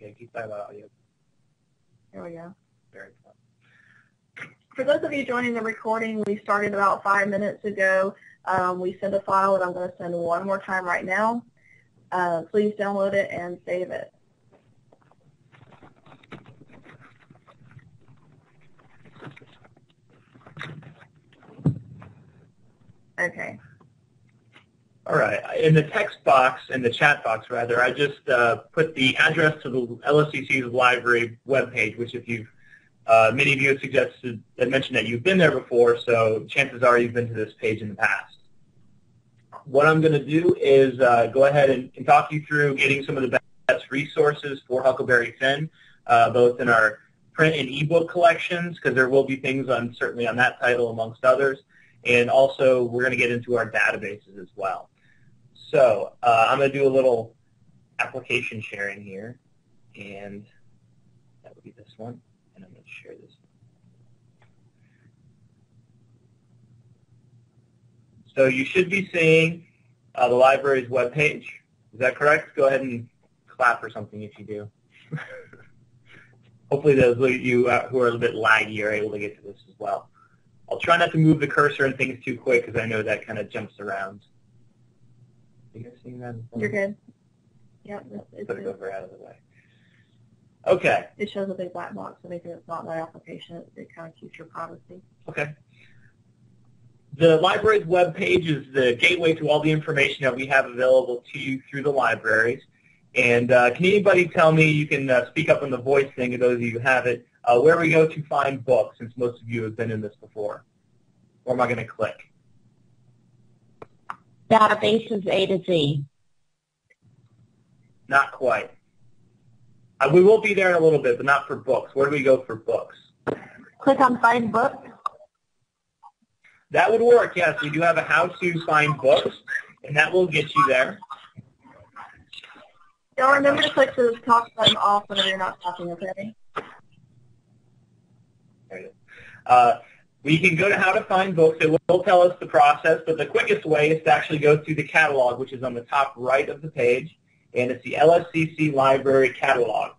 Okay, keep that audio. There we go. Very fun. For those of you joining the recording, we started about 5 minutes ago. We sent a file that I'm going to send one more time right now. Please download it and save it. Okay. All right. In the text box, in the chat box rather, I just put the address to the LSCC's library webpage, which if you've, many of you have suggested and mentioned that you've been there before, so chances are you've been to this page in the past. What I'm going to do is go ahead and talk you through getting some of the best resources for Huckleberry Finn, both in our print and ebook collections, because there will be things certainly on that title amongst others. And also, we're going to get into our databases as well. So I'm going to do a little application sharing here, and that would be this one. And I'm going to share this. So you should be seeing the library's webpage. Is that correct? Go ahead and clap or something if you do. Hopefully those of you who are a little bit laggy are able to get to this as well. I'll try not to move the cursor and things too quick because I know that kind of jumps around. Are you guys seeing that? You're good. Yeah, it's Put it good. over out of the way. Okay. It shows a big black box, so maybe it's not my application. It kind of keeps your privacy. Okay. The library's webpage is the gateway to all the information that we have available to you through the libraries. And can anybody tell me, you can speak up on the voice thing, those of you who have it, where we go to find books, since most of you have been in this before? Where am I going to click? Databases A to Z. Not quite. We will be there in a little bit, but not for books. Where do we go for books? Click on Find Book. That would work, yes. We do have a how to find books, and that will get you there. Y'all remember to click the talk button off whenever you're not talking, okay? There it is. We can go to how to find books. It will tell us the process, but the quickest way is to actually go through the catalog, which is on the top right of the page, and it's the LSCC Library Catalog.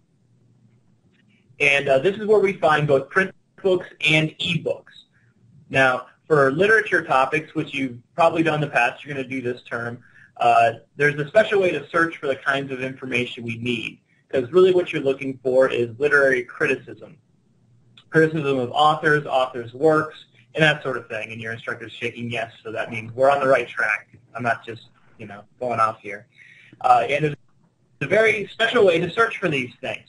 And this is where we find both print books and ebooks. Now, for literature topics, which you've probably done in the past, you're going to do this term, there's a special way to search for the kinds of information we need, because really what you're looking for is literary criticism. Criticism of authors, authors' works, and that sort of thing. And your instructor's shaking yes, so that means we're on the right track. I'm not just, going off here. And there's a very special way to search for these things.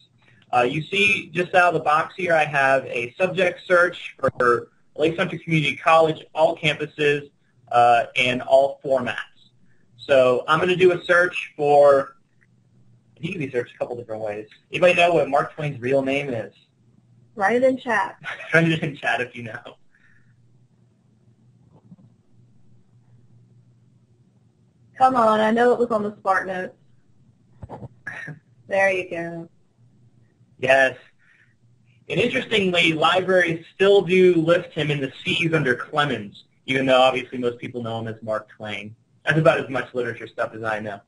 You see just out of the box here, I have a subject search for Lake Central Community College, all campuses, and all formats. So I'm going to do a search for, you can be searched a couple different ways. Anybody know what Mark Twain's real name is? Write it in chat. Write it in chat if you know. Come on, I know it was on the Spark Notes. There you go. Yes. And interestingly, libraries still do list him in the C's under Clemens, even though obviously most people know him as Mark Twain. That's about as much literature stuff as I know.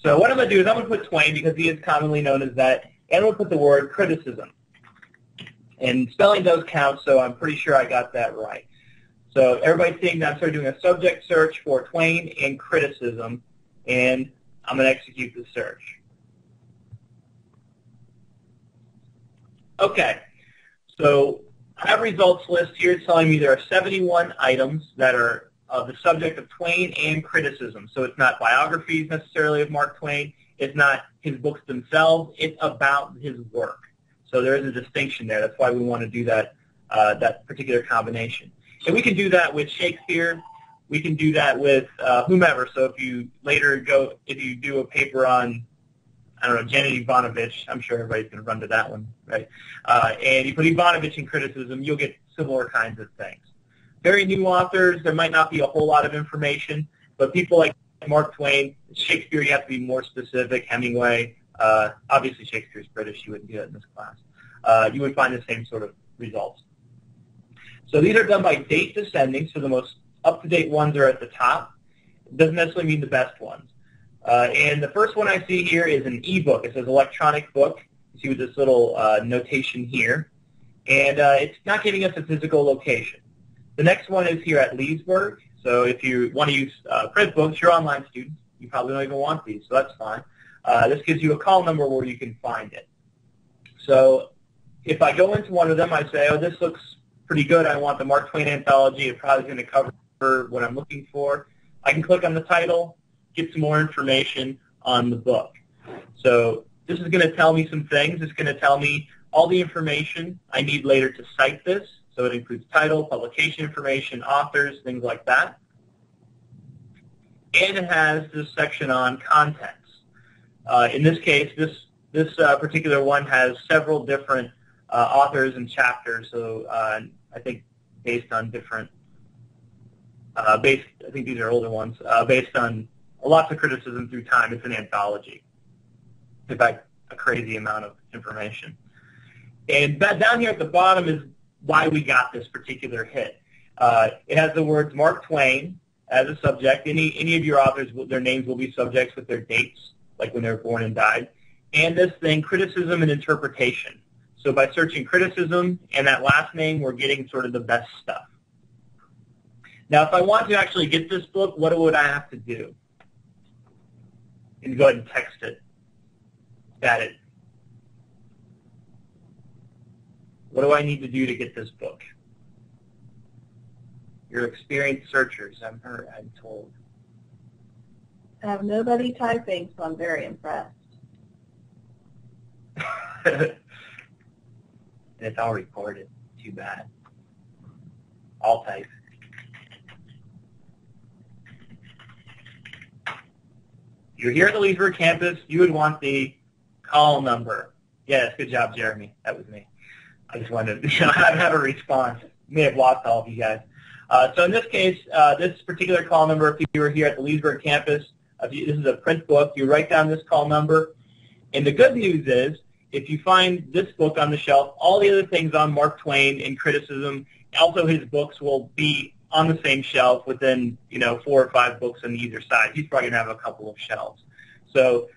So what I'm going to do is I'm going to put Twain because he is commonly known as that, and I'm going to put the word criticism. And spelling does count, so I'm pretty sure I got that right. So everybody's seeing that I'm sort of doing a subject search for Twain and criticism, and I'm going to execute the search. Okay, so I have results list here telling me there are 71 items that are of the subject of Twain and criticism. So it's not biographies necessarily of Mark Twain. It's not his books themselves. It's about his work. So there is a distinction there. That's why we want to do that, that particular combination. And we can do that with Shakespeare. We can do that with whomever. So if you if you do a paper on, I don't know, Janet Ivanovich, I'm sure everybody's going to run to that one, right? And you put Ivanovich in criticism, you'll get similar kinds of things. Very new authors, there might not be a whole lot of information, but people like Mark Twain, Shakespeare, you have to be more specific, Hemingway. Obviously, Shakespeare's British. You wouldn't do that in this class. You would find the same sort of results. So these are done by date descending, so the most up-to-date ones are at the top. It doesn't necessarily mean the best ones. And the first one I see here is an ebook. It says electronic book. see with this little notation here. And it's not giving us a physical location. The next one is here at Leesburg. So if you want to use print books, you're online students. You probably don't even want these, so that's fine. This gives you a call number where you can find it. So if I go into one of them, I say, oh, this looks pretty good. I want the Mark Twain anthology. It probably is going to cover what I'm looking for. I can click on the title, get some more information on the book. So this is going to tell me some things. It's going to tell me all the information I need later to cite this. So it includes title, publication information, authors, things like that. And it has this section on contents. In this case, this particular one has several different authors and chapters. So I think based on different, I think these are older ones, based on lots of criticism through time. It's an anthology. In fact, a crazy amount of information. And down here at the bottom is why we got this particular hit. It has the words Mark Twain as a subject. Any of your authors, their names will be subjects with their dates, like when they were born and died. And this thing, criticism and interpretation. So by searching criticism and that last name, we're getting sort of the best stuff. Now, if I want to actually get this book, what would I have to do? And go ahead and text it. Got it. What do I need to do to get this book? You're experienced searchers, I'm told. I have nobody typing, so I'm very impressed. And it's all recorded. Too bad. I'll type. You're here at the Leesburg campus. You would want the call number. Yes, good job, Jeremy. That was me. I just wanted to have a response. May have lost all of you guys. So in this case, this particular call number, if you were here at the Leesburg campus, this is a print book, you write down this call number. And the good news is, if you find this book on the shelf, all the other things on Mark Twain and criticism, also his books will be on the same shelf within, 4 or 5 books on either side. He's probably going to have a couple of shelves. So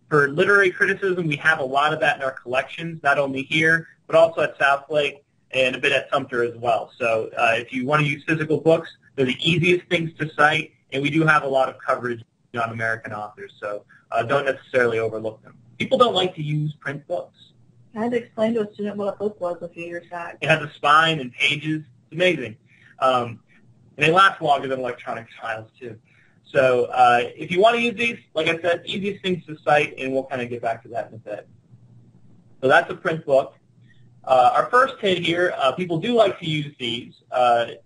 for literary criticism, we have a lot of that in our collections, not only here, but also at Southlake and a bit at Sumter as well. So if you want to use physical books, they're the easiest things to cite, and we do have a lot of coverage on American authors, so don't necessarily overlook them. People don't like to use print books. I had to explain to a student what a book was a few years back. It has a spine and pages. It's amazing. And they last longer than electronic files, too. So if you want to use these, like I said, easiest things to cite, and we'll kind of get back to that in a bit. So that's a print book. Our first hit here, people do like to use these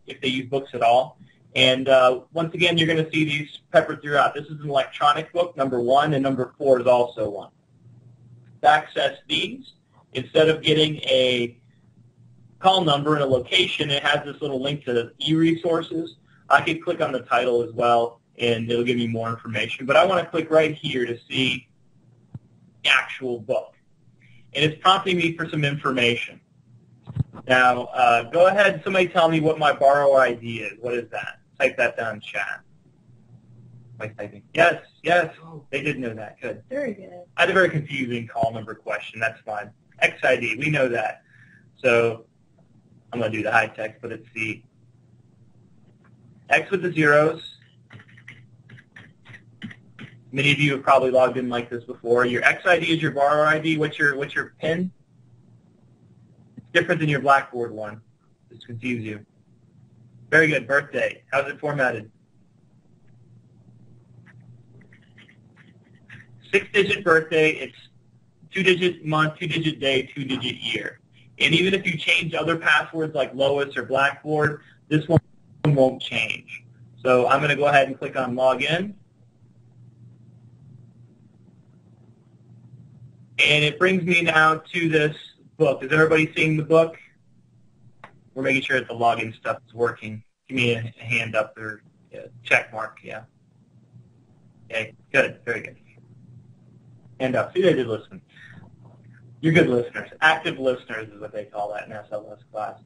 if they use books at all. And once again, you're going to see these peppered throughout. This is an electronic book, number 1, and number 4 is also one. To access these, instead of getting a call number and a location, it has this little link to e-resources. I could click on the title as well, and it'll give me more information. But I want to click right here to see the actual book. And it's prompting me for some information. Now, go ahead, somebody tell me what my borrower ID is. What is that? Type that down in chat. Am I typing? Yes, yes. Oh, they did know that. Good. Very good. I had a very confusing call number question. That's fine. XID, we know that. So I'm going to do the high text, but it's the X with the zeros. Many of you have probably logged in like this before. Your XID is your borrower ID. What's your PIN? It's different than your Blackboard one. Just confuse you. Very good. Birthday. How's it formatted? 6-digit birthday. It's 2-digit month, 2-digit day, 2-digit year. And even if you change other passwords like Lois or Blackboard, this one won't change. So I'm going to go ahead and click on Login. And it brings me now to this book. Is everybody seeing the book? We're making sure that the login stuff is working. Give me a hand up or a check mark, yeah. Okay, good, very good. Hand up. See, they did listen. You're good listeners. Active listeners is what they call that in SLS class.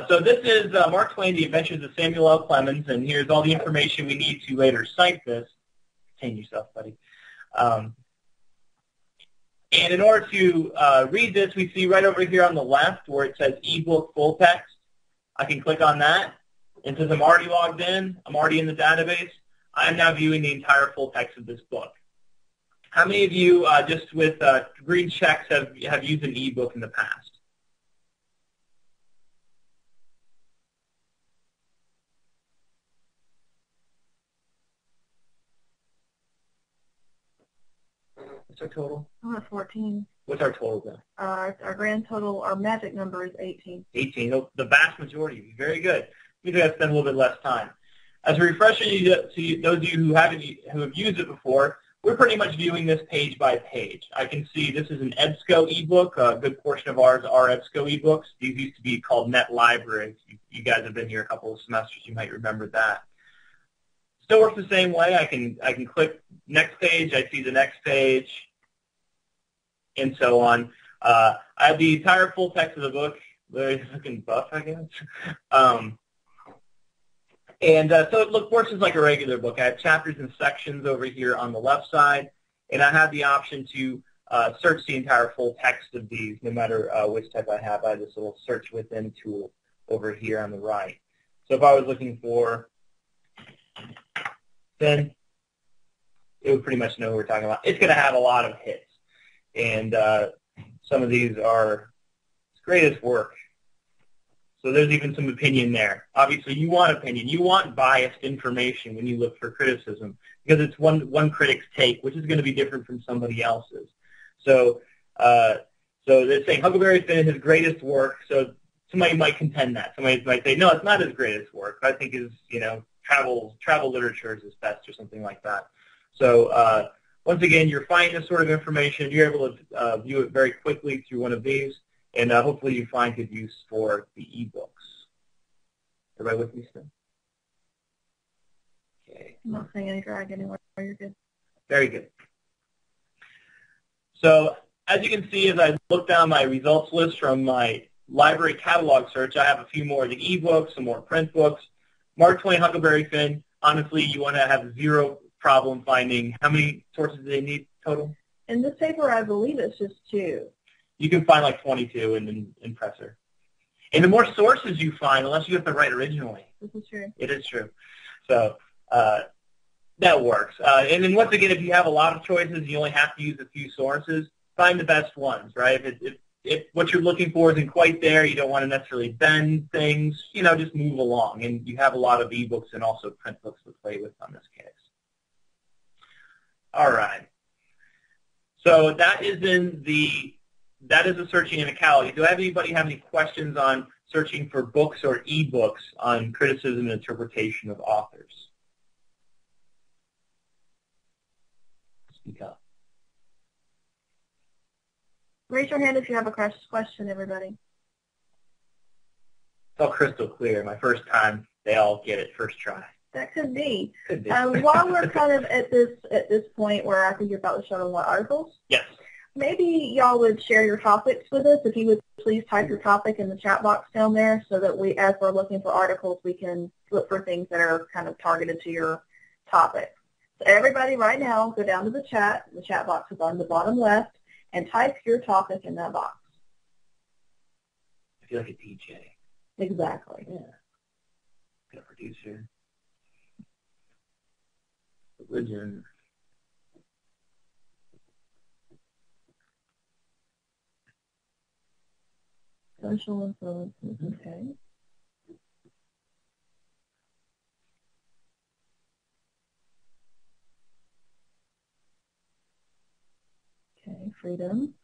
So this is Mark Twain, The Adventures of Samuel L. Clemens, and here's all the information we need to later cite this. Contain yourself, buddy. And in order to read this, we see right over here on the left where it says ebook full text. I can click on that. And since I'm already logged in, I'm already in the database, I'm now viewing the entire full text of this book. How many of you, just with green checks, have used an ebook in the past? What's our total? I'm at 14. What's our total then? Our grand total, our magic number is 18. 18. The vast majority of you. Very good. Maybe I spend a little bit less time. As a refresher to those of you who have used it before, we're pretty much viewing this page by page. I can see this is an EBSCO ebook. A good portion of ours are EBSCO ebooks. These used to be called Net Library. You guys have been here a couple of semesters. You might remember that. Still works the same way. I can click next page. I see the next page, and so on. I have the entire full text of the book. Very looking buff, I guess. So it works just like a regular book. I have chapters and sections over here on the left side, and I have the option to search the entire full text of these, no matter which type I have. I have this little search within tool over here on the right. So if I was looking for then it would pretty much know what we're talking about. It's going to have a lot of hits, and some of these are its greatest work. So there's even some opinion there. Obviously, you want opinion. You want biased information when you look for criticism, because it's one critic's take, which is going to be different from somebody else's. So they're saying Huckleberry Finn is his greatest work. So somebody might contend that. Somebody might say, no, it's not his greatest work. I think his, travel literature is his best, or something like that. So once again, you're finding this sort of information. You're able to view it very quickly through one of these, and hopefully you find good use for the ebooks. Everybody with me still? Okay. I'm not seeing any drag anywhere. You're good. Very good. So as you can see, as I look down my results list from my library catalog search, I have a few more of the ebooks, some more print books. Mark Twain, Huckleberry Finn, honestly, you want to have zero problem finding. How many sources do they need total? In this paper, I believe it's just 2. You can find like 22 in Impressor. And the more sources you find, unless you have to write originally. This is true. It is true. So that works. And then once again, if you have a lot of choices, you only have to use a few sources, find the best ones, right? If what you're looking for isn't quite there, you don't want to necessarily bend things, just move along. And you have a lot of ebooks and also print books to play with on this case. All right. So that is the searching in a catalog. Do anybody have any questions on searching for books or ebooks on criticism and interpretation of authors? Speak up. Raise your hand if you have a question, everybody. It's all crystal clear. My first time, they all get it first try. That could be. Could be. While we're kind of at this point where I think you're about to show them what articles, Yes. maybe y'all would share your topics with us. If you would please type your topic in the chat box down there, so that as we're looking for articles, we can look for things that are kind of targeted to your topic. So everybody right now, go down to the chat. The chat box is on the bottom left, and type your topic in that box. I feel like a DJ. Exactly. Yeah. Got a producer. Religion. Social influences, okay. Okay, freedom.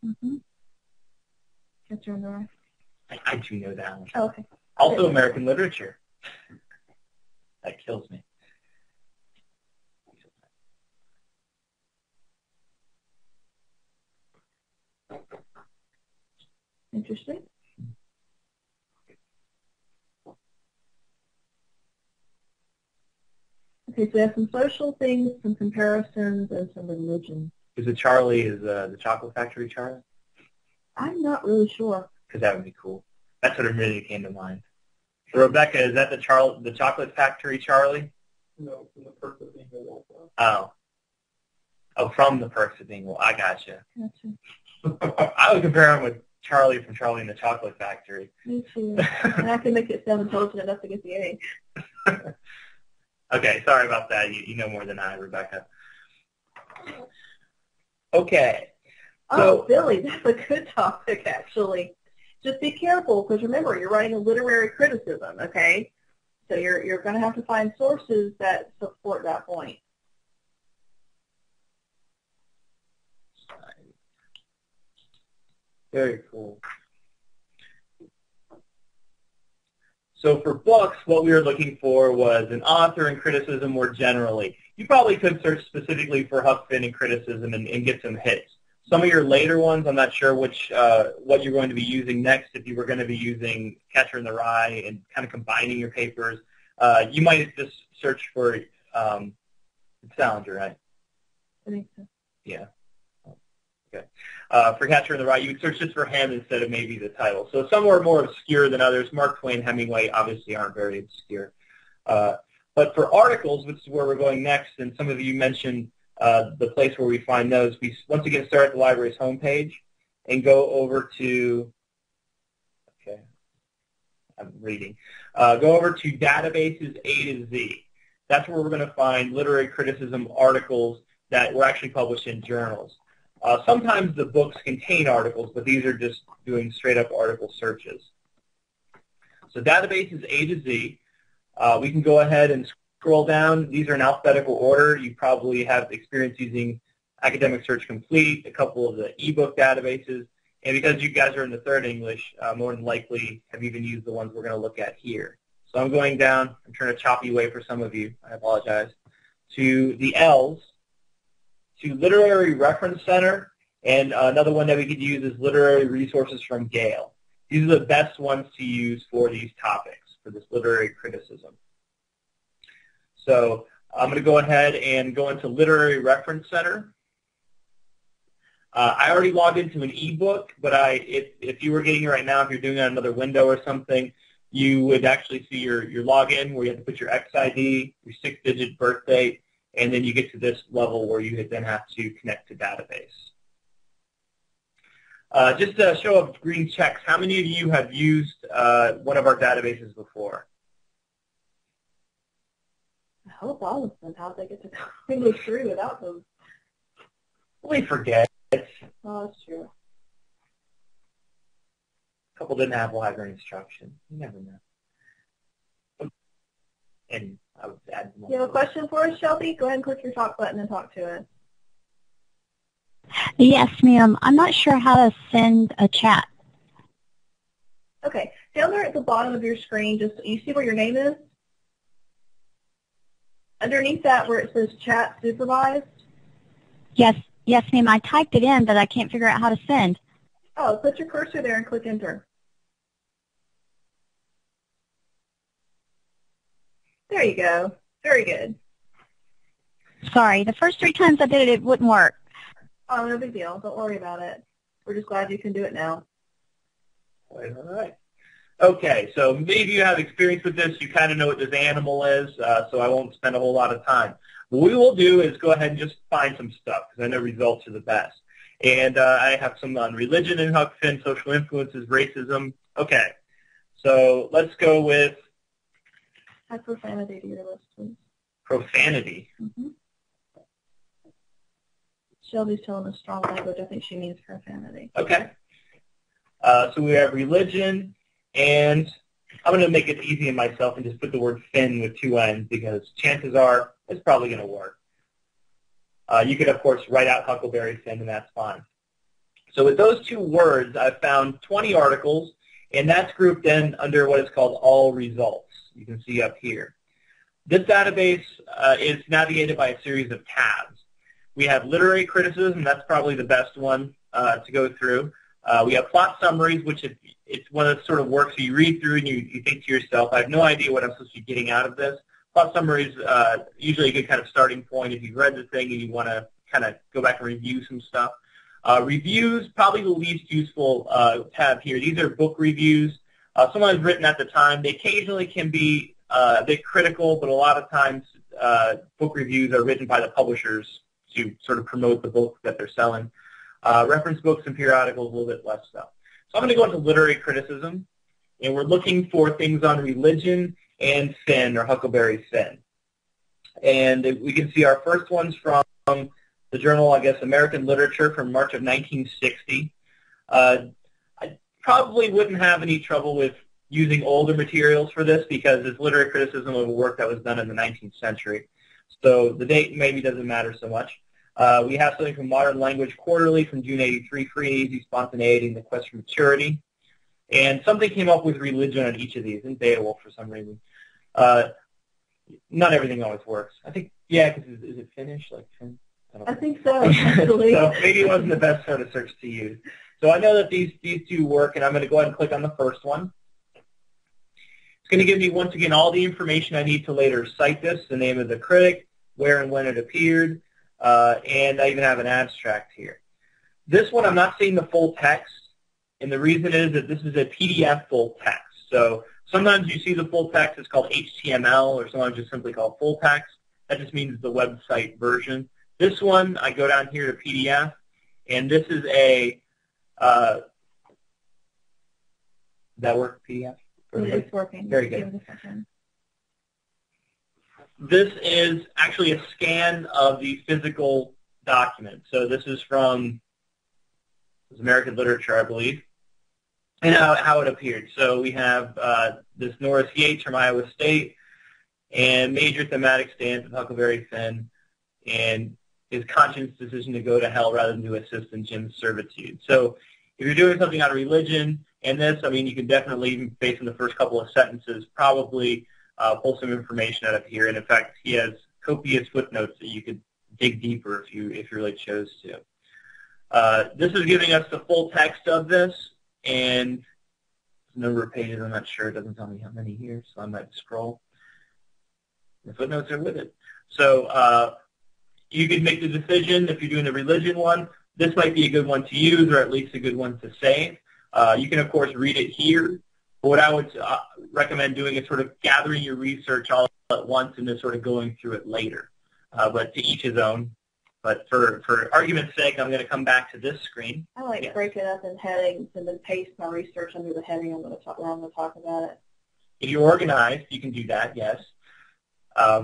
Mm-hmm. Catch your eye. I do know that one. Oh, okay. Also American literature. That kills me. Interesting. Okay, so we have some social things, some comparisons, and some religion. Is it Charlie? Is the Chocolate Factory Charlie? I'm not really sure. Because that would be cool. That's what immediately came to mind. Rebecca, is that the Chocolate Factory Charlie? No, from the Perks of Being a Wallflower. Oh. Oh, from the Perks of Being a Wallflower. I gotcha. Gotcha. I would compare him with Charlie from Charlie and the Chocolate Factory. Me too. And I can make it sound intelligent enough to get the A. Okay, sorry about that. You know more than I, Rebecca. Okay. Oh, Billy, that's a good topic, actually. Just be careful, because remember, you're writing a literary criticism, okay? So you're going to have to find sources that support that point. Very cool. So for books, what we were looking for was an author and criticism more generally. You probably could search specifically for Huck Finn and criticism and get some hits. Some of your later ones, I'm not sure what you're going to be using next. If you were going to be using Catcher in the Rye and kind of combining your papers, you might just search for Salinger, right? I think so. Yeah. Okay. For Catcher in the Rye, you would search just for him instead of maybe the title. So some are more obscure than others. Mark Twain, Hemingway obviously aren't very obscure. But for articles, which is where we're going next, and some of you mentioned the place where we find those, we once again start at the library's homepage and go over to, okay, I'm reading, go over to databases A to Z. That's where we're going to find literary criticism articles that were actually published in journals. Sometimes the books contain articles, but these are just doing straight-up article searches. So databases A to Z. We can go ahead and scroll down. These are in alphabetical order. You probably have experience using Academic Search Complete, a couple of the ebook databases, and because you guys are in the third English, more than likely have even used the ones we're going to look at here. So I'm going down. I'm trying to chop you away for some of you. I apologize. To the L's, to Literary Reference Center, and another one that we could use is Literary Resources from Gale. These are the best ones to use for these topics, for this literary criticism. So I'm going to go ahead and go into Literary Reference Center. I already logged into an ebook, but if you were getting it right now, if you're doing it on another window or something, you would actually see your login where you have to put your XID, your 6-digit birth date, and then you get to this level where you then have to connect to database. Just a show of green checks. How many of you have used one of our databases before? I hope all of them. How'd they get to go through without them? We forget. Oh, that's true. A couple didn't have library instruction. You never know. And I would add more. You have a question for us, Shelby? Go ahead and click your talk button and talk to us. Yes, ma'am. I'm not sure how to send a chat. Okay. Down there at the bottom of your screen, you see where your name is? Underneath that where it says chat supervised? Yes, ma'am. I typed it in, but I can't figure out how to send. Oh, put your cursor there and click enter. There you go. Very good. Sorry, the first 3 times I did it, it wouldn't work. Oh, no big deal. Don't worry about it. We're just glad you can do it now. All right. Okay, so maybe you have experience with this. You kind of know what this animal is, so I won't spend a whole lot of time. What we will do is go ahead and just find some stuff, because I know results are the best. And I have some on religion in Huck Finn, social influences, racism. Okay, so let's go with Add profanity to your list, please. profanity. Mm-hmm. Shelby's telling us strong language. I think she means profanity. Okay. So we have religion, and I'm going to make it easy on myself and just put the word Finn with 2 N's because chances are it's probably going to work. You could, of course, write out Huckleberry Finn, and that's fine. So with those 2 words, I've found 20 articles, and that's grouped in under what is called all results. You can see up here. This database is navigated by a series of tabs. We have literary criticism. That's probably the best one to go through. We have plot summaries, which it's one of the sort of works you read through and you think to yourself, I have no idea what I'm supposed to be getting out of this. Plot summaries usually a good kind of starting point if you've read the thing and you want to kind of go back and review some stuff. Reviews, probably the least useful tab here. These are book reviews. sometimes written at the time. They occasionally can be a bit critical, but a lot of times book reviews are written by the publishers to sort of promote the book that they're selling. Reference books and periodicals a little bit less so. So I'm going to go into literary criticism, and we're looking for things on religion and Finn, or Huckleberry Finn. And we can see our first ones from the journal, I guess, American Literature from March of 1960. I probably wouldn't have any trouble with using older materials for this because it's literary criticism of a work that was done in the 19th century. So the date maybe doesn't matter so much. We have something from Modern Language Quarterly from June 83, Free and Easy Spontaneity and the Quest for Maturity. And something came up with religion on each of these, in Beowulf for some reason. Not everything always works. I think, yeah, because is it Finnish? Like Finn? I think so, actually. So maybe it wasn't the best sort of search to use. So I know that these two work, and I'm going to go ahead and click on the first one. It's going to give me, once again, all the information I need to later cite this, the name of the critic, where and when it appeared, and I even have an abstract here. This one, I'm not seeing the full text, and the reason is that this is a PDF full text. So sometimes you see the full text, it's called HTML, or sometimes just simply called full text. That just means the website version. This one, I go down here to PDF, and this is a, does that work, PDF? It's working. Very good. This is actually a scan of the physical document. So this is from American Literature, I believe, and how it appeared. So we have this Norris Yates from Iowa State, and major thematic stance of Huckleberry Finn, and his conscious decision to go to hell rather than to assist in Jim's servitude. So if you're doing something on religion and this, I mean, you can definitely, based on the first couple of sentences, probably pull some information out of here. And in fact, he has copious footnotes that you could dig deeper if you really chose to. This is giving us the full text of this, and the number of pages, I'm not sure. It doesn't tell me how many here, so I might scroll. The footnotes are with it. So you can make the decision if you're doing the religion one. This might be a good one to use, or at least a good one to save. You can, of course, read it here. But what I would recommend doing is sort of gathering your research all at once and then sort of going through it later. But to each his own. But for argument's sake, I'm going to come back to this screen. I like to break it up in headings and then paste my research under the heading where I'm going to talk about it. If you're organized, you can do that, yes. I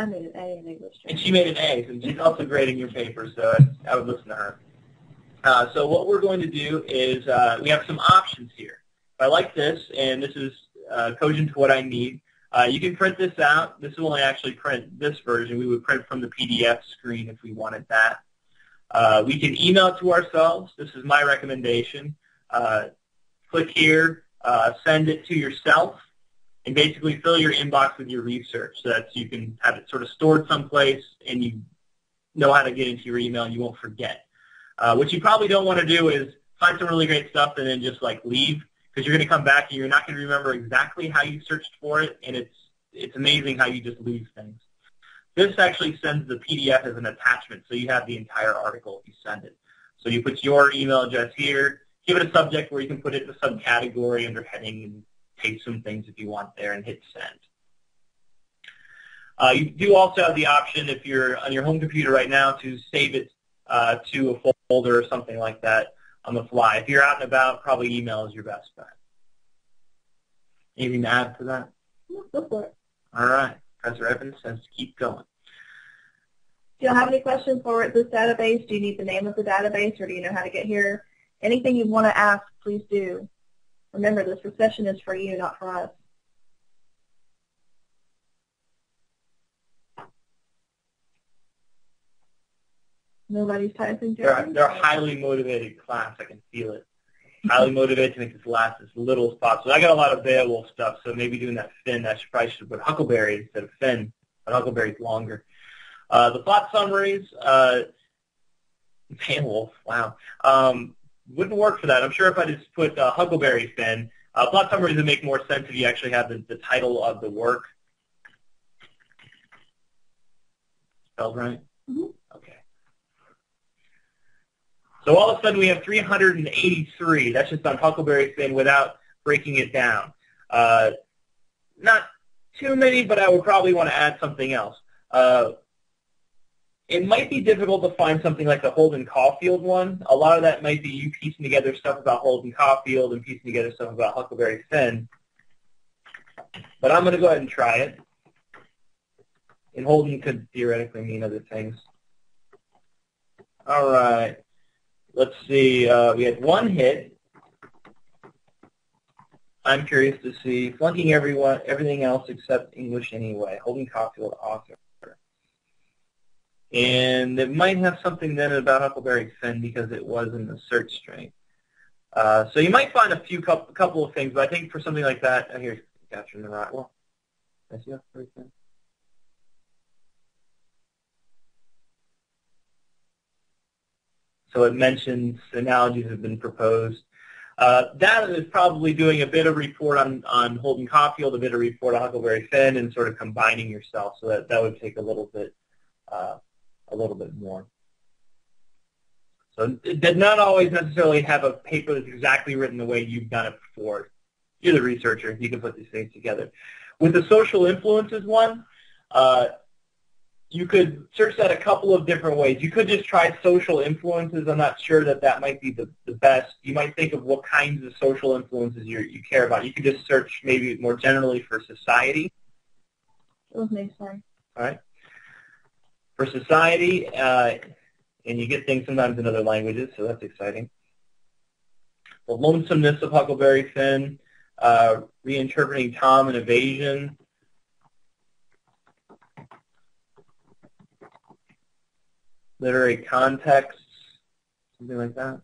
made an A in English. And she made an A, and she's also grading your paper, so I would listen to her. So what we're going to do is we have some options here. If I like this, and this is cogent to what I need, you can print this out. This will only actually print this version. We would print from the PDF screen if we wanted that. We can email it to ourselves. This is my recommendation. Click here, send it to yourself, and basically fill your inbox with your research so that you can have it sort of stored someplace and you know how to get into your email and you won't forget. What you probably don't want to do is find some really great stuff and then just like leave, because you're going to come back and you're not going to remember exactly how you searched for it, and it's amazing how you just lose things. This actually sends the PDF as an attachment, so you have the entire article if you send it. So you put your email address here, give it a subject where you can put it in a subcategory under heading and paste some things if you want there and hit send. You do also have the option, if you're on your home computer right now, to save it to a folder or something like that on the fly. If you're out and about, probably email is your best bet. Anything to add to that? No, go for it. All right. Professor Evans says keep going. Do you have any questions for this database? Do you need the name of the database, or do you know how to get here? Anything you want to ask, please do. Remember, this session is for you, not for us. Nobody's typing. They're a highly motivated class. I can feel it. Highly motivated to make this last as little as possible. I got a lot of Beowulf stuff, so maybe doing that Finn, I probably should put Huckleberry instead of Finn, but Huckleberry's longer. The plot summaries, Beowulf, wow. Wouldn't work for that. I'm sure if I just put Huckleberry Finn, plot summaries would make more sense if you actually have the title of the work. Spelled right? Mm-hmm. Okay. So all of a sudden we have 383. That's just on Huckleberry Finn without breaking it down. Not too many, but I would probably want to add something else. It might be difficult to find something like the Holden Caulfield one. A lot of that might be you piecing together stuff about Holden Caulfield and piecing together stuff about Huckleberry Finn. But I'm going to go ahead and try it. And Holden could theoretically mean other things. All right. Let's see. We had one hit. I'm curious to see. Flunking everything else except English anyway. Holden Caulfield, author. And it might have something then about Huckleberry Finn because it was in the search string. So you might find a couple of things, but I think for something like that, here's capturing the right. Well, I see Huckleberry Finn. So it mentions analogies have been proposed. That is probably doing a bit of report on Holden Caulfield, a bit of report on Huckleberry Finn, and sort of combining yourself. So that would take a little bit more. So it did not always necessarily have a paper that's exactly written the way you've done it before. You're the researcher. You can put these things together. With the social influences one, you could search that a couple of different ways. You could just try social influences. I'm not sure that might be the best. You might think of what kinds of social influences you care about. You could just search maybe more generally for society. That makes sense. All right. For society, and you get things sometimes in other languages, so that's exciting. The lonesomeness of Huckleberry Finn, reinterpreting Tom and evasion. Literary contexts, something like that.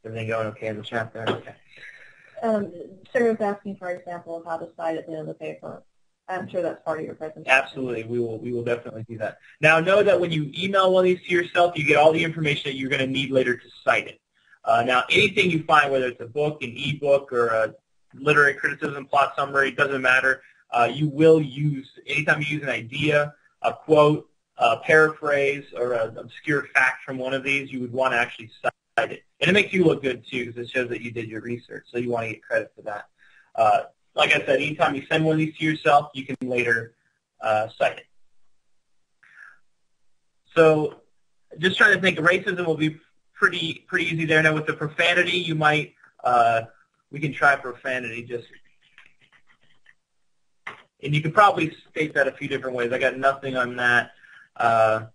Everything going okay in the chat there? Okay. Sarah's asking for an example of how to cite at the end of the paper. I'm sure that's part of your presentation. Absolutely. We will definitely do that. Now, know that when you email one of these to yourself, you get all the information that you're going to need later to cite it. Now, anything you find, whether it's a book, an e-book, or a literary criticism, plot summary, doesn't matter. You will use, anytime you use an idea, a quote, a paraphrase, or an obscure fact from one of these, you would want to actually cite it. And it makes you look good, too, because it shows that you did your research, so you want to get credit for that. Like I said, anytime you send one of these to yourself, you can later cite it. So just trying to think, racism will be pretty easy there. Now with the profanity, you might, we can try profanity just, and you can probably state that a few different ways. I got nothing on that. But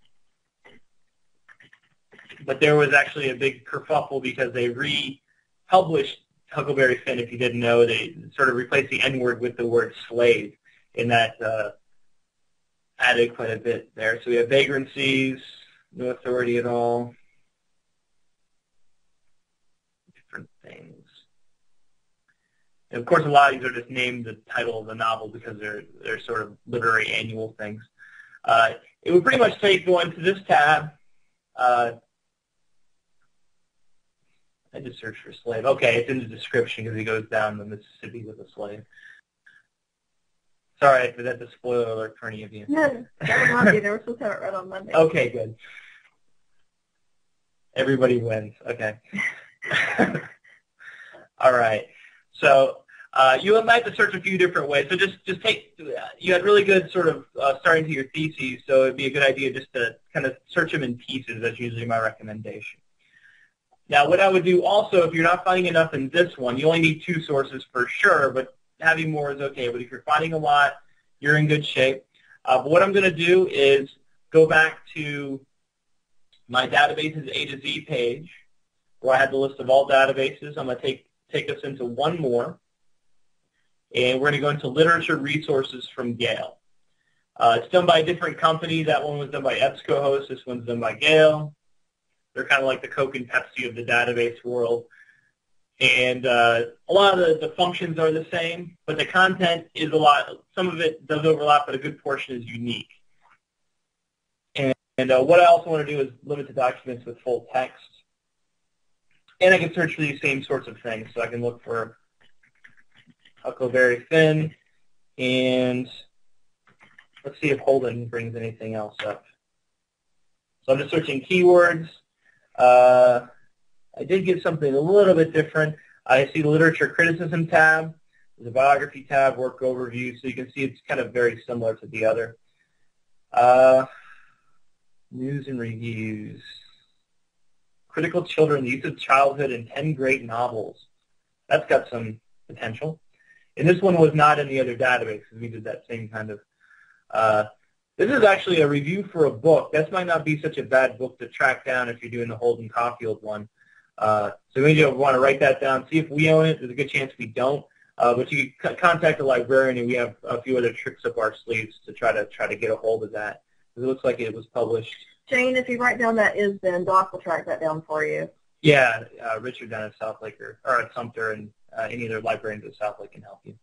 there was actually a big kerfuffle because they republished Huckleberry Finn, if you didn't know. They sort of replaced the N-word with the word slave, and that added quite a bit there. So we have vagrancies, no authority at all, different things. And of course, a lot of these are just named the title of the novel because they're sort of literary annual things. It would pretty much take going to this tab. I just searched for slave. Okay, it's in the description because he goes down the Mississippi with a slave. Sorry, I forgot the spoiler alert for any of you. No, that would not be. They were supposed to have it right on Monday. Okay, good. Everybody wins. Okay. All right. So you might have to search a few different ways. So just take, you had really good sort of starting to your theses, so it would be a good idea just to kind of search them in pieces. That's usually my recommendation. Now, what I would do also, if you're not finding enough in this one, you only need 2 sources for sure, but having more is okay. But if you're finding a lot, you're in good shape. But what I'm going to do is go back to my databases A to Z page, where I have the list of all databases. I'm going to take us into one more, and we're going to go into Literature Resources from Gale. It's done by a different company. That one was done by EBSCOhost. This one's done by Gale. They're kind of like the Coke and Pepsi of the database world. And a lot of the functions are the same, but the content is a lot. Some of it does overlap, but a good portion is unique. And what I also want to do is limit the documents with full text. And I can search for these same sorts of things. So I can look for Huckleberry Finn, and let's see if Holden brings anything else up. So I'm just searching keywords. I did get something a little bit different. I see the literature criticism tab. There's a biography tab, work overview, so you can see it's kind of very similar to the other. News and reviews. Critical Children, the Youth of Childhood, and 10 Great Novels. That's got some potential. And this one was not in the other database because we did that same kind of. This is actually a review for a book. That might not be such a bad book to track down if you're doing the Holden Caulfield one. So maybe you'll want to write that down. See if we own it. There's a good chance we don't. But you can contact the librarian, and we have a few other tricks up our sleeves to try to get a hold of that. It looks like it was published. Jane, if you write down that is, then Doc will track that down for you. Yeah, Richard down at Southlake or at Sumter, and any other librarians at Southlake can help you.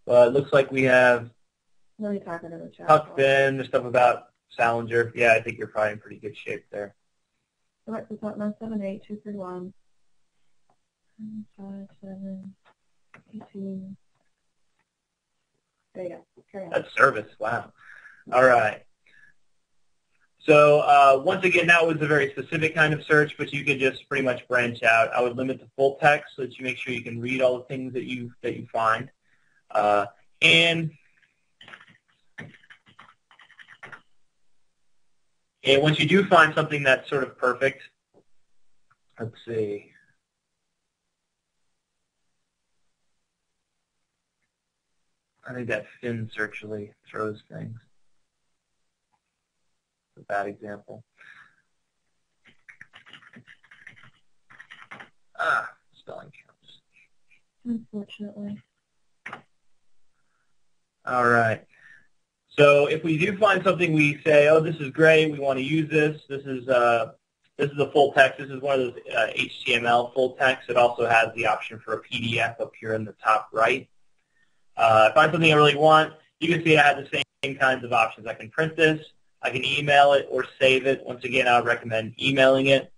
But it looks like we have Let me type it in the chat. Huck Finn, there's stuff about Salinger. Yeah, I think you're probably in pretty good shape there. Right, so 978-231. 5782. There you go. Carry on. That's service. Wow. All right. So once again, that was a very specific kind of search, but you could just pretty much branch out. I would limit to full text so that you make sure you can read all the things that you find. And once you do find something that's sort of perfect, let's see. I think that Finn search really throws things. It's a bad example. Spelling counts. Unfortunately. All right. So if we do find something, we say, "Oh, this is great. We want to use this. This is a full text. This is one of those HTML full text. It also has the option for a PDF up here in the top right. Find something I really want. You can see I have the same kinds of options. I can print this. I can email it or save it. Once again, I would recommend emailing it.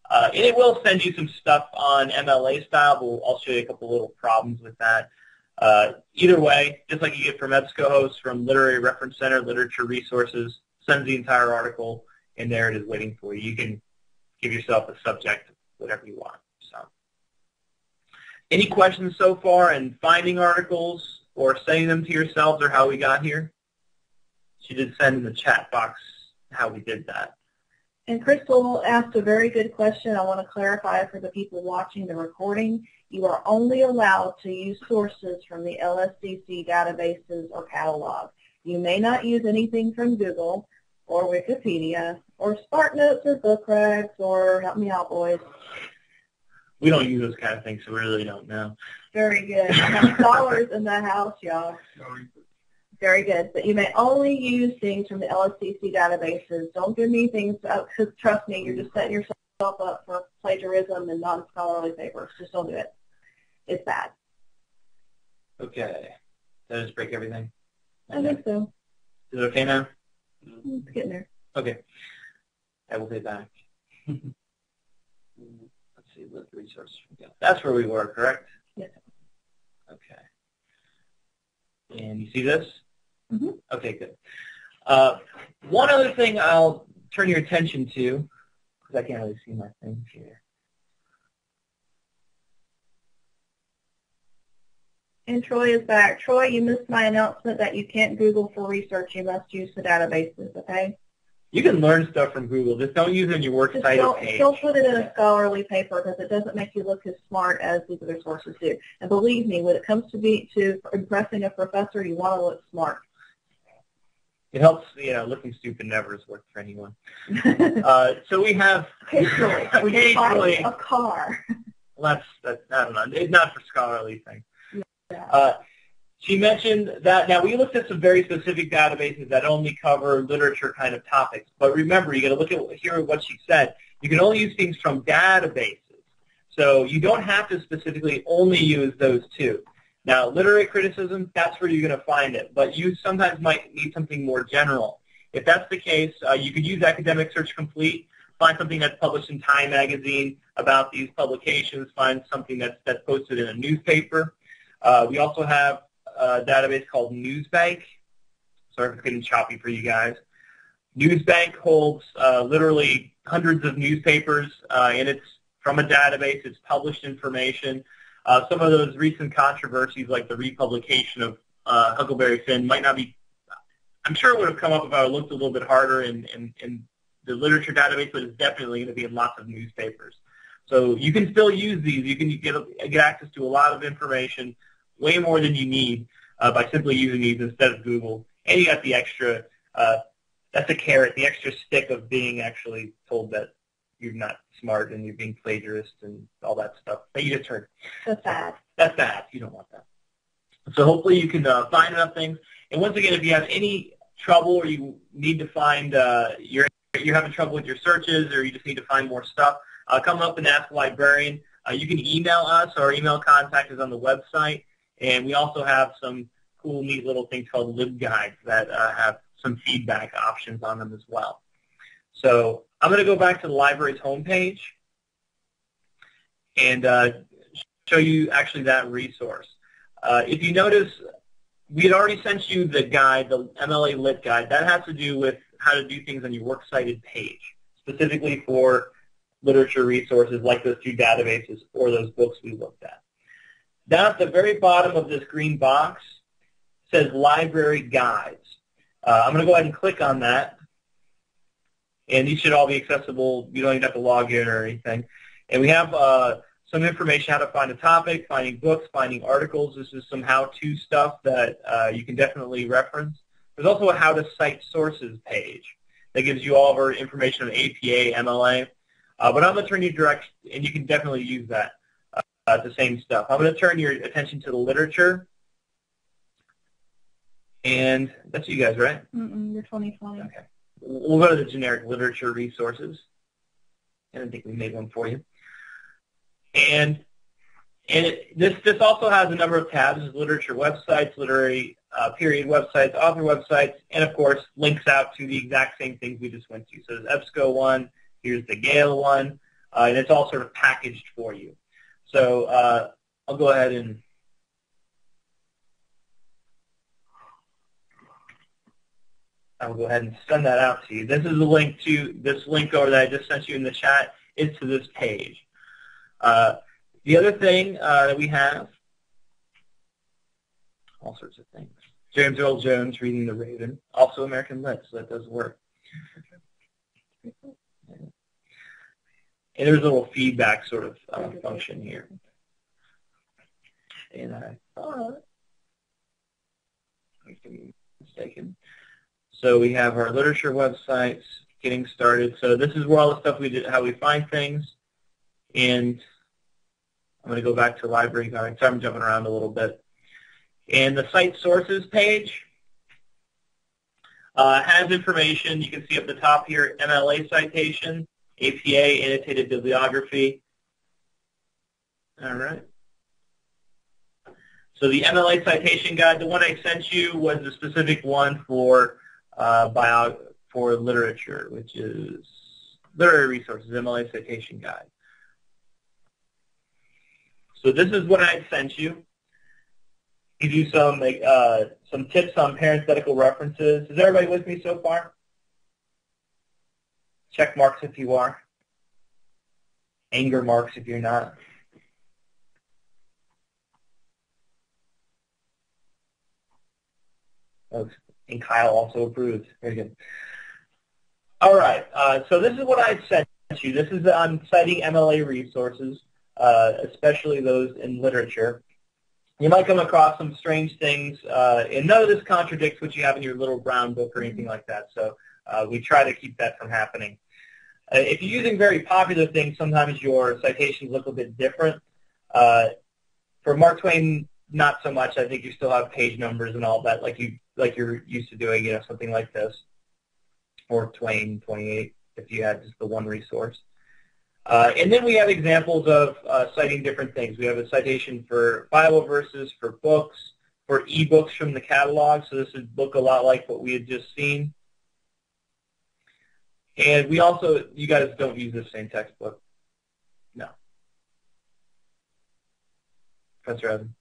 And it will send you some stuff on MLA style, but I'll show you a couple little problems with that. Either way, just like you get from EBSCOhost, from Literary Reference Center, Literature Resources, sends the entire article, and there it is waiting for you. You can give yourself a subject, whatever you want. So, any questions so far in finding articles or sending them to yourselves or how we got here? She did send in the chat box how we did that. And Crystal asked a very good question. I want to clarify for the people watching the recording. You are only allowed to use sources from the LSCC databases or catalog. You may not use anything from Google or Wikipedia or SparkNotes or BookRegs or, help me out, boys. We don't use those kind of things, so we really don't know. Very good. I have scholars in the house, y'all. Very good. But you may only use things from the LSCC databases. Don't give me things, because trust me, you're just setting yourself up for plagiarism and non-scholarly papers. Just don't do it. It's bad. Okay. Did I just break everything? I think so. Is it okay now? It's getting there. Okay. I will pay back. Let's see what the resources we got. That's where we were, correct? Yes. Okay. And you see this? Mm-hmm. Okay, good. One other thing I'll turn your attention to, because I can't really see my things here. And Troy is back. Troy, you missed my announcement that you can't Google for research. You must use the databases, okay? You can learn stuff from Google. Just don't use it in your works Just cited page. don't put it in a scholarly paper because it doesn't make you look as smart as these other sources do. And believe me, when it comes to impressing a professor, you want to look smart. It helps, looking stupid never has worked for anyone. So we have Occasionally, when you buy a car. Well, that's I don't know. It's not for scholarly things. Yeah. She mentioned that, now we looked at some very specific databases that only cover literature kind of topics. But remember, you got to look at what she said. You can only use things from databases. So you don't have to specifically only use those two. Now, literary criticism, that's where you're going to find it. But you sometimes might need something more general. If that's the case, you could use Academic Search Complete, find something that's published in Time Magazine about these publications, find something that's posted in a newspaper. We also have a database called Newsbank. Sorry if it's getting choppy for you guys. Newsbank holds literally hundreds of newspapers, and it's from a database. It's published information. Some of those recent controversies, like the republication of Huckleberry Finn, might not be, I'm sure it would have come up if I looked a little bit harder in the literature database, but it's definitely going to be in lots of newspapers. So you can still use these. You can get access to a lot of information, way more than you need, by simply using these instead of Google. And you got the extra, that's a carrot, the extra stick of being actually told that you're not smart and you're being plagiarist and all that stuff that you just heard. That's bad. That's bad. You don't want that. So hopefully you can find enough things. And once again, if you have any trouble or you need to find, you're having trouble with your searches or you just need to find more stuff, come up and ask a librarian. You can email us. Our email contact is on the website. And we also have some cool, neat little things called LibGuides that have some feedback options on them as well. So I'm going to go back to the library's homepage and show you actually that resource. If you notice, we had already sent you the guide, the MLA Lit guide. That has to do with how to do things on your works cited page, specifically for literature resources like those two databases or those books we looked at. Down at the very bottom of this green box says Library Guides. I'm going to go ahead and click on that. And these should all be accessible. You don't even have to log in or anything. And we have some information how to find a topic, finding books, finding articles. This is some how-to stuff that you can definitely reference. There's also a how to cite sources page that gives you all of our information on APA, MLA. But I'm going to turn you direct, and you can definitely use that, the same stuff. I'm going to turn your attention to the literature. And that's you guys, right? You're 2020. Okay. We'll go to the generic literature resources. And I think we made one for you. And this also has a number of tabs: literature websites, literary period websites, author websites, and of course links out to the exact same things we just went to. So there's EBSCO one, here's the Gale one, and it's all sort of packaged for you. So I'll go ahead and send that out to you. This is a link to this link over that I just sent you in the chat. Is to this page. The other thing that we have, all sorts of things. James Earl Jones reading The Raven, also American Lit, so that does work. And there's a little feedback sort of function here. And I thought I could be mistaken. So we have our literature websites getting started. So this is where all the stuff we did, how we find things. And I'm going to go back to library guide. Sorry, I'm jumping around a little bit. And the cite sources page has information. You can see up the top here, MLA citation, APA, annotated bibliography. All right. So the MLA citation guide, the one I sent you was the specific one for literature, which is Literary Resources, MLA Citation Guide. So this is what I sent you. Give you some tips on parenthetical references. Is everybody with me so far? Check marks if you are. Anger marks if you're not. Oh, and Kyle also approves. Very good. All right. So this is what I sent you. This is on citing MLA resources, especially those in literature. You might come across some strange things, and none of this contradicts what you have in your little brown book or anything like that. So we try to keep that from happening. If you're using very popular things, sometimes your citations look a bit different. For Mark Twain, not so much. I think you still have page numbers and all that, like you're used to doing, something like this, or Twain 28 if you had just the one resource. And then we have examples of citing different things. We have a citation for Bible verses, for books, for e-books from the catalog. So this would look a lot like what we had just seen. And we also, you guys don't use the same textbook. No. Professor Evan,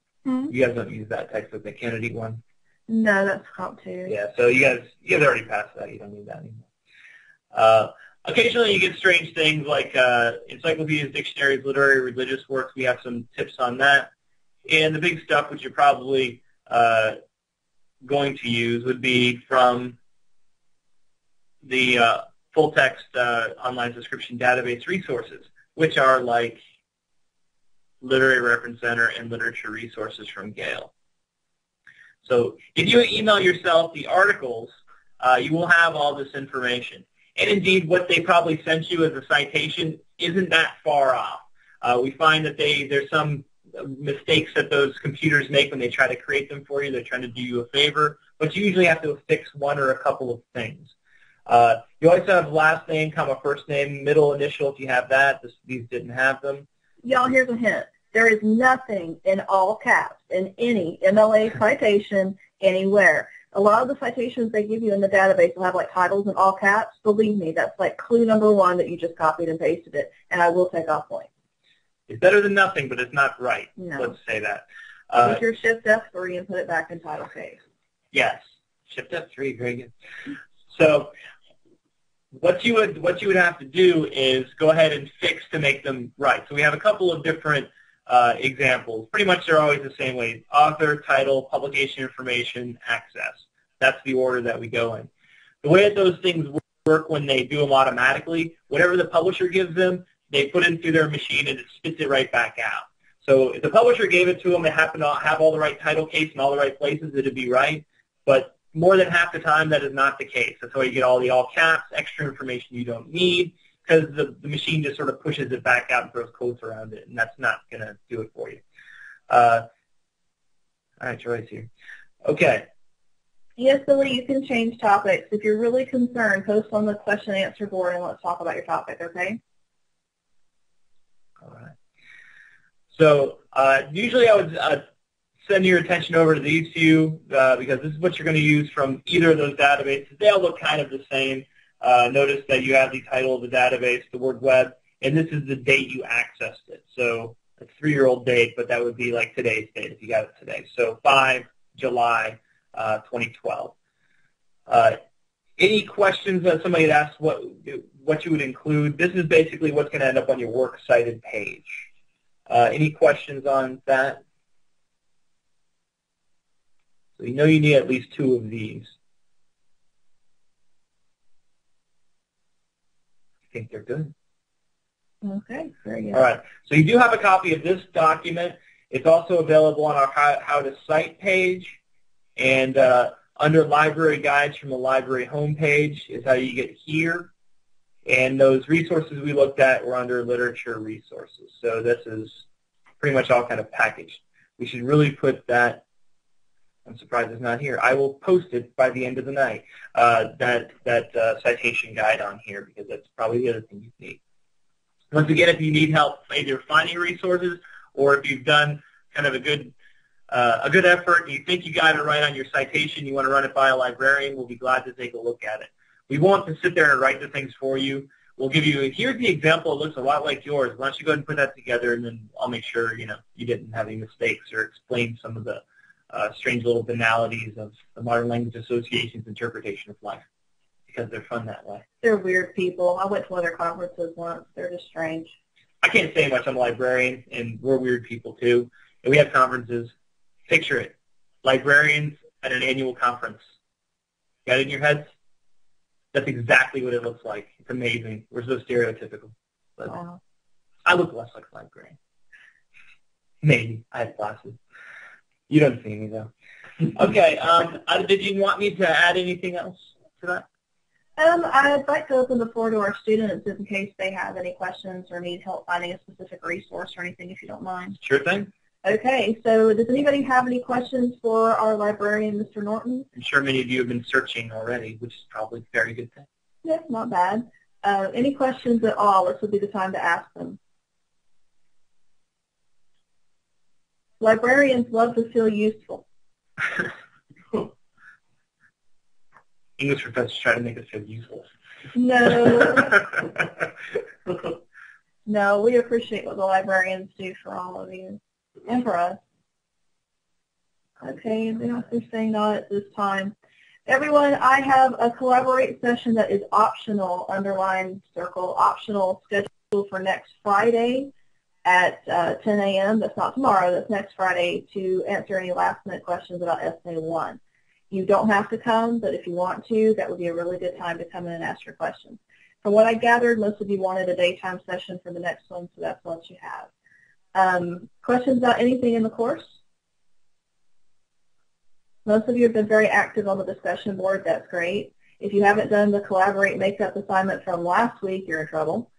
you guys don't use that textbook, the Kennedy one? No, that's Comp 2. Yeah, so you guys already passed that. You don't need that anymore. Occasionally you get strange things like encyclopedias, dictionaries, literary, religious works. We have some tips on that. And the big stuff, which you're probably going to use, would be from the full-text online subscription database resources, which are like Literary Reference Center and Literature Resources from Gale. So if you email yourself the articles, you will have all this information. And indeed, what they probably sent you as a citation isn't that far off. We find that there's some mistakes that those computers make when they try to create them for you. They're trying to do you a favor, but you usually have to fix one or a couple of things. You always have last name, comma, first name, middle initial if you have that. These didn't have them. Y'all, here's a hint. There is nothing in all caps in any MLA citation anywhere. A lot of the citations they give you in the database will have like titles in all caps. Believe me, that's like clue number one that you just copied and pasted it, and I will take off points. It's better than nothing, but it's not right. No. Let's say that. With your Shift F3 and put it back in title case. Yes, Shift F3, very good. So what you would have to do is go ahead and fix to make them right. So we have a couple of different examples. Pretty much they're always the same way. Author, title, publication information, access. That's the order that we go in. The way that those things work when they do them automatically, whatever the publisher gives them, they put it through their machine and it spits it right back out. So if the publisher gave it to them, they happen to have all the right title case in all the right places, it would be right. But more than half the time, that is not the case. That's why you get all the all caps, extra information you don't need, because the machine just sort of pushes it back out and throws quotes around it, and that's not going to do it for you. All right, Joyce here. Okay. Yes, Billy, you can change topics. If you're really concerned, post on the question and answer board and let's talk about your topic, okay? All right. So usually I would send your attention over to these few because this is what you're going to use from either of those databases. They all look kind of the same. Notice that you have the title of the database, the word web, and this is the date you accessed it. So a 3-year-old date, but that would be like today's date if you got it today. So 5 July 2012. Any questions that somebody had asked what you would include? This is basically what's going to end up on your works cited page. Any questions on that? So you know you need at least 2 of these. I think they're good. Okay, very good. All right. So you do have a copy of this document. It's also available on our How to Cite page. And under Library Guides from the library homepage is how you get here. And those resources we looked at were under Literature Resources. So this is pretty much all kind of packaged. We should really put that. I'm surprised it's not here. I will post it by the end of the night, that citation guide on here, because that's probably the other thing you need. Once again, if you need help either finding resources or if you've done kind of a good effort and you think you got it right on your citation, you want to run it by a librarian, we'll be glad to take a look at it. We won't just sit there and write the things for you. We'll give you, here's the example. It looks a lot like yours. Why don't you go ahead and put that together, and then I'll make sure you didn't have any mistakes or explain some of the strange little banalities of the Modern Language Association's interpretation of life, because they're fun that way. They're weird people. I went to one of their conferences once. They're just strange. I can't say much. I'm a librarian, and we're weird people too. And we have conferences. Picture it. Librarians at an annual conference. Got it in your heads? That's exactly what it looks like. It's amazing. We're so stereotypical. But Wow. I look less like a librarian. Maybe. I have glasses. You don't see me, though. Okay. Did you want me to add anything else to that? I'd like to open the floor to our students in case they have any questions or need help finding a specific resource or anything, if you don't mind. Sure thing. Okay, so does anybody have any questions for our librarian, Mr. Norton? I'm sure many of you have been searching already, which is probably a very good thing. Yeah, not bad. Any questions at all? This would be the time to ask them. Librarians love to feel useful. English professors try to make us feel useful. No. No, we appreciate what the librarians do for all of you and for us. Okay, they're saying not at this time. Everyone, I have a Collaborate session that is optional, underline circle, optional, scheduled for next Friday at 10 a.m. That's not tomorrow, that's next Friday, to answer any last-minute questions about Essay 1. You don't have to come, but if you want to, that would be a really good time to come in and ask your questions. From what I gathered, most of you wanted a daytime session for the next one, so that's what you have. Questions about anything in the course? Most of you have been very active on the discussion board. That's great. If you haven't done the Collaborate Makeup assignment from last week, you're in trouble.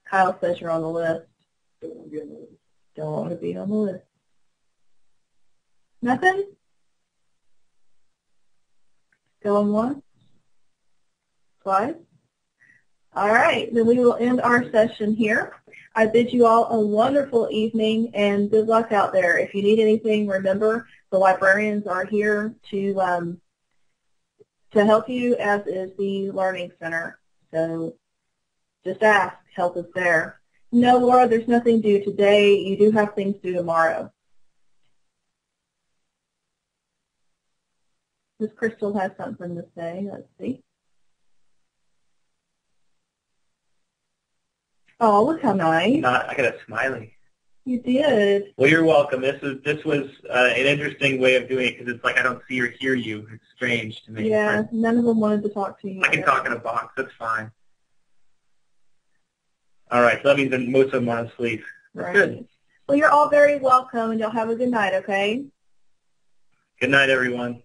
Kyle says you're on the list. Don't want to be on the list. Nothing? Going once? Twice? All right, then we will end our session here. I bid you all a wonderful evening and good luck out there. If you need anything, remember the librarians are here to help you, as is the Learning Center. So just ask, help is there. No, Laura, there's nothing due today. You do have things due tomorrow. Ms. Crystal has something to say. Let's see. Oh, look how nice. I got a smiley. You did. Well, you're welcome. This was an interesting way of doing it because it's like I don't see or hear you. It's strange to me. Yeah, none of them wanted to talk to you. I can talk in a box. That's fine. All right, so that means that most of them are asleep. That's Right. good. Well, you're all very welcome, and y'all have a good night, okay? Good night, everyone.